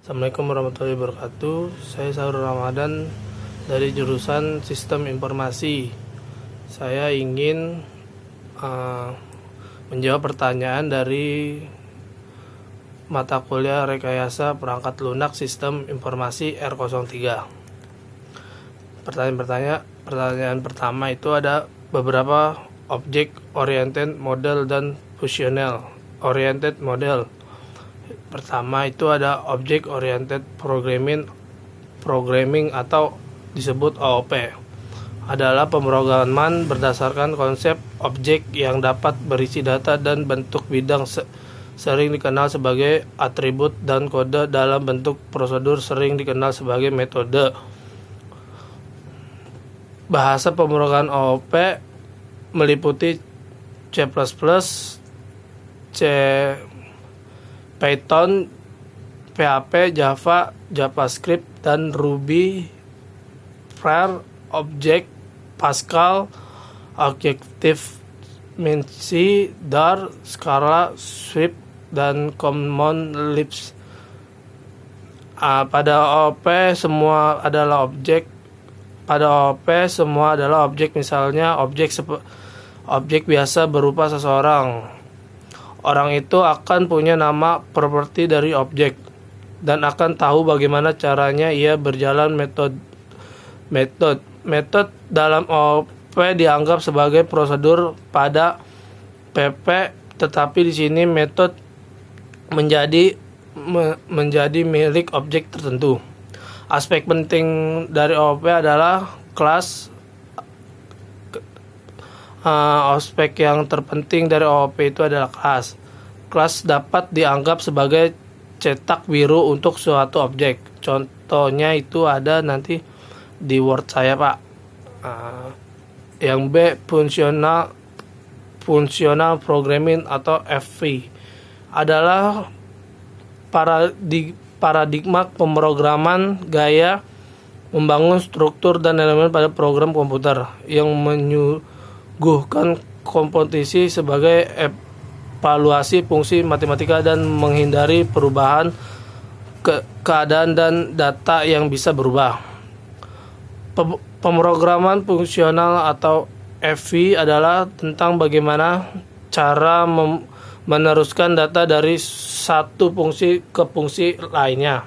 Assalamualaikum warahmatullahi wabarakatuh. Saya Sahrul Ramadan dari jurusan Sistem Informasi. Saya ingin menjawab pertanyaan dari mata kuliah Rekayasa Perangkat Lunak Sistem Informasi R03. Pertanyaan pertama itu ada beberapa objek oriented model dan functional oriented model. Pertama itu ada Object Oriented Programming atau disebut OOP. Adalah pemrograman berdasarkan konsep objek yang dapat berisi data dan bentuk bidang sering dikenal sebagai atribut dan kode dalam bentuk prosedur sering dikenal sebagai metode. Bahasa pemrograman OOP meliputi C++, Python, PHP, Java, JavaScript, dan Ruby, Phar, Object, Pascal, Objective-C, Dart, Scala, Swift, dan Common Lisp. Pada OOP semua adalah objek. Misalnya objek biasa berupa seseorang. Orang itu akan punya nama properti dari objek dan akan tahu bagaimana caranya ia berjalan metode dalam OOP dianggap sebagai prosedur pada PP, tetapi di sini metode menjadi milik objek tertentu. Aspek penting dari OOP adalah kelas. Aspek yang terpenting dari OOP itu adalah kelas. Kelas dapat dianggap sebagai cetak biru untuk suatu objek. Contohnya itu ada nanti di Word saya, Pak. Yang B, Functional Programming atau FV adalah paradigma pemrograman gaya membangun struktur dan elemen pada program komputer yang menyuguhkan komposisi sebagai evaluasi fungsi matematika dan menghindari perubahan keadaan dan data yang bisa berubah. Pemrograman fungsional atau FV adalah tentang bagaimana cara meneruskan data dari satu fungsi ke fungsi lainnya.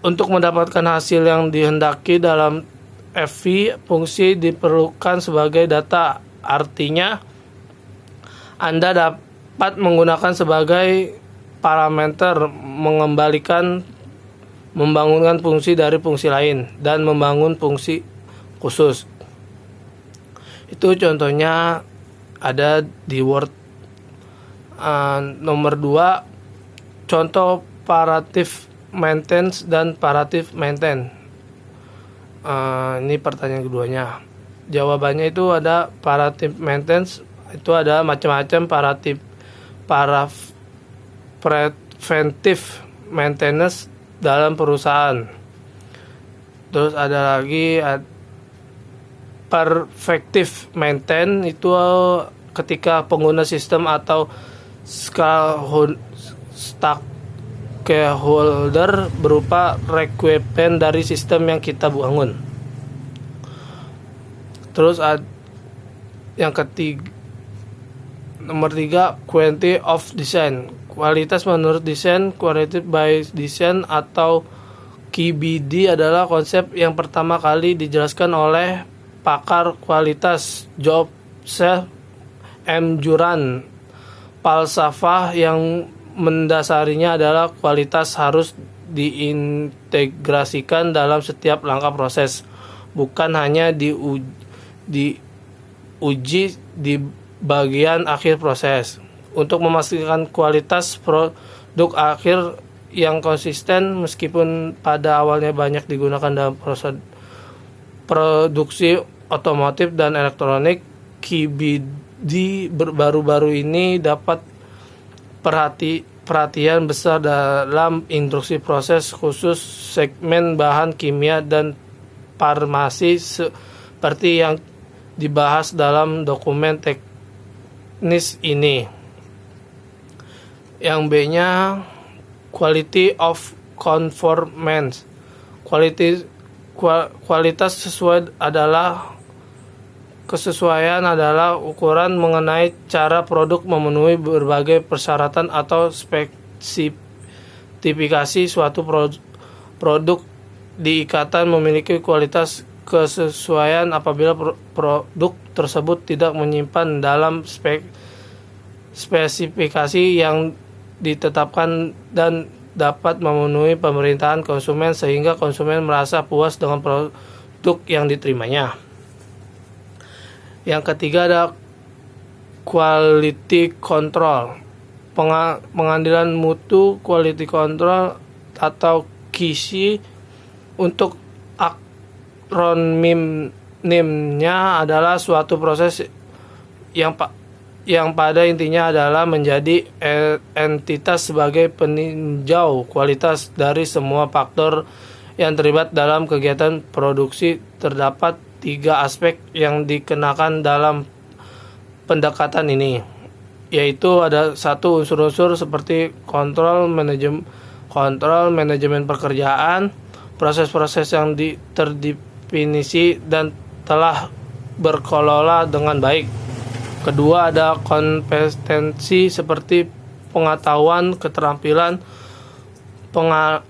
Untuk mendapatkan hasil yang dihendaki dalam FV, fungsi diperlukan sebagai data. Artinya, Anda dapat menggunakan sebagai parameter membangunkan fungsi dari fungsi lain dan membangun fungsi khusus. Itu contohnya ada di Word. Nomor 2, contoh paratif maintenance dan paratif maintain. Ini pertanyaan keduanya. Jawabannya itu ada paratif maintenance, itu ada macam-macam preventive maintenance dalam perusahaan. Terus ada lagi perfective maintenance, itu ketika pengguna sistem atau stakeholder berupa requirement dari sistem yang kita bangun. Terus yang ketiga, nomor 3, quality of design. Kualitas menurut desain, quality by design atau QBD adalah konsep yang pertama kali dijelaskan oleh pakar kualitas Joseph M. Juran. Falsafah yang mendasarinya adalah kualitas harus diintegrasikan dalam setiap langkah proses, bukan hanya diuji di bagian akhir proses. Untuk memastikan kualitas produk akhir yang konsisten, meskipun pada awalnya banyak digunakan dalam proses produksi otomotif dan elektronik, QBD baru-baru ini dapat perhatian besar dalam industri proses khusus segmen bahan kimia dan farmasi seperti yang dibahas dalam dokumen teknis ini. Yang B-nya quality of conformance. Kualitas kesesuaian adalah ukuran mengenai cara produk memenuhi berbagai persyaratan atau spesifikasi suatu produk di ikatan memiliki kualitas kesesuaian apabila produk tersebut tidak menyimpan dalam spesifikasi yang ditetapkan dan dapat memenuhi permintaan konsumen sehingga konsumen merasa puas dengan produk yang diterimanya. Yang ketiga ada quality control. Pengadilan mutu quality control atau QC untuk akronimnya adalah suatu proses yang pada intinya adalah menjadi entitas sebagai peninjau kualitas dari semua faktor yang terlibat dalam kegiatan produksi. Terdapat 3 aspek yang dikenakan dalam pendekatan ini, yaitu ada 1 unsur-unsur seperti kontrol manajemen pekerjaan, proses-proses yang terdefinisi dan telah berkelola dengan baik. Kedua ada kompetensi seperti pengetahuan, keterampilan, pengalaman,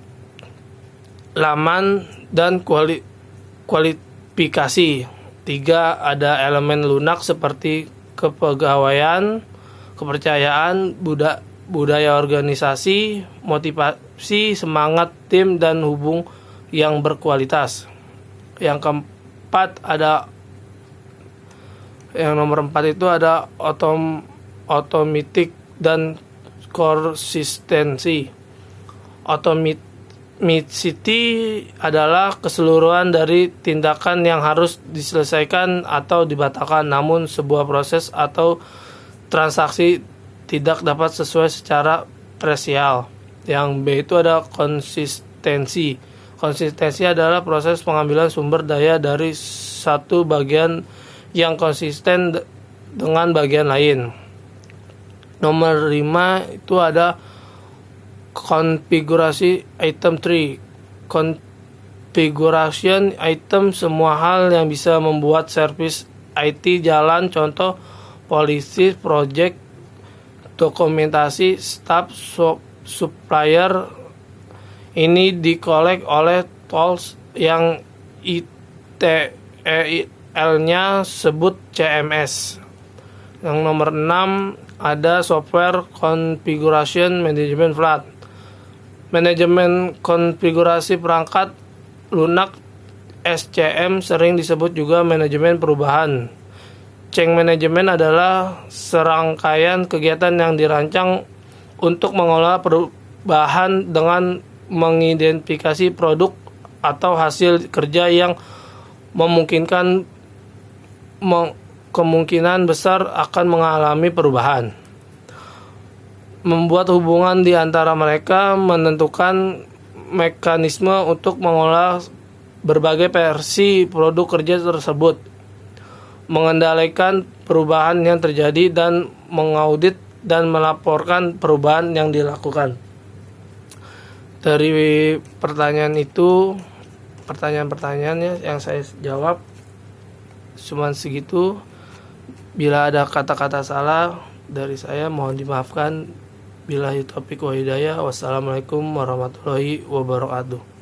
dan kualifikasi. 3 ada elemen lunak seperti kepegawaian, kepercayaan, budaya organisasi, motivasi, semangat tim, dan hubung yang berkualitas. Yang keempat ada Yang nomor 4 itu ada automatic dan konsistensi. Automaticity adalah keseluruhan dari tindakan yang harus diselesaikan atau dibatalkan, namun sebuah proses atau transaksi tidak dapat sesuai secara parsial. Yang B itu ada konsistensi. Konsistensi adalah proses pengambilan sumber daya dari satu bagian yang konsisten dengan bagian lain. Nomor 5 itu ada konfigurasi item 3. Configuration item semua hal yang bisa membuat servis IT jalan, contoh polisi, project, dokumentasi, staff, supplier. Ini dikolek oleh tools yang L-nya sebut CMS. Yang nomor 6 ada software configuration management flat. Manajemen konfigurasi perangkat lunak SCM sering disebut juga manajemen perubahan. Change management adalah serangkaian kegiatan yang dirancang untuk mengelola perubahan dengan mengidentifikasi produk atau hasil kerja yang kemungkinan besar akan mengalami perubahan. Membuat hubungan di antara mereka, menentukan mekanisme untuk mengolah berbagai versi produk kerja tersebut, mengendalikan perubahan yang terjadi, dan mengaudit dan melaporkan perubahan yang dilakukan. Dari pertanyaan-pertanyaannya yang saya jawab cuma segitu. Bila ada kata-kata salah dari saya mohon dimaafkan. Billahi taufiq wa hidayah. Wassalamualaikum warahmatullahi wabarakatuh.